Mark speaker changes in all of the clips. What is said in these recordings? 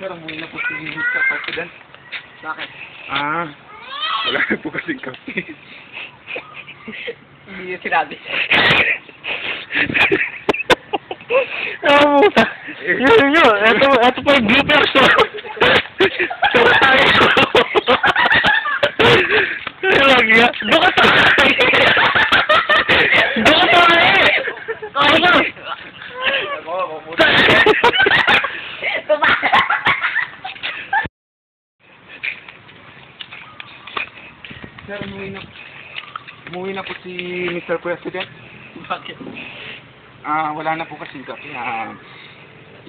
Speaker 1: Parang muna po si Mr. President.
Speaker 2: Bakit?
Speaker 1: Wala na po kasing kape.
Speaker 2: Hindi niya sinabi.
Speaker 3: Puta. Yun. Ito pa yung bloopers to. Doon ka tayo.
Speaker 1: Sir, umuwi na po si Mr. President.
Speaker 2: Bakit?
Speaker 1: Wala na po kasing kape.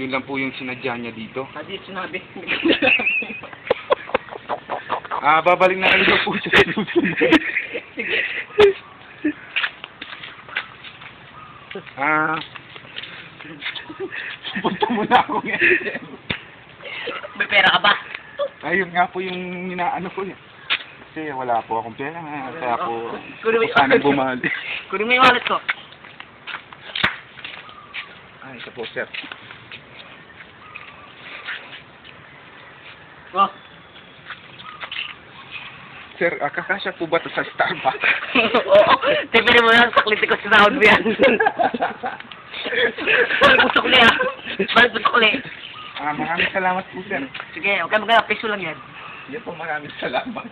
Speaker 1: Yun lang po yung sinadya niya dito.
Speaker 2: Hindi sinabi.
Speaker 1: Babalik na kayo po sa susunod.
Speaker 2: Sige.
Speaker 1: Punta muna ako ngayon.
Speaker 2: May pera ka ba?
Speaker 1: Ayun nga po yung inaano ko niya. Kasi wala po akong pera. Kaya po, sana bumali.
Speaker 2: Kunin mo yung wallet ko.
Speaker 1: Ito po, sir.
Speaker 2: Oh.
Speaker 1: Sir, kakasya po ba ito sa Starbucks?
Speaker 2: Oo. Tignan mo yan. Sakliti ko sa sahod mo yan. Balik mo sukli ah. Balik mo sukli.
Speaker 1: Maraming salamat po, sir.
Speaker 2: Sige, huwag ka magkala. Piso lang yan.
Speaker 1: Yan po, maraming salamat.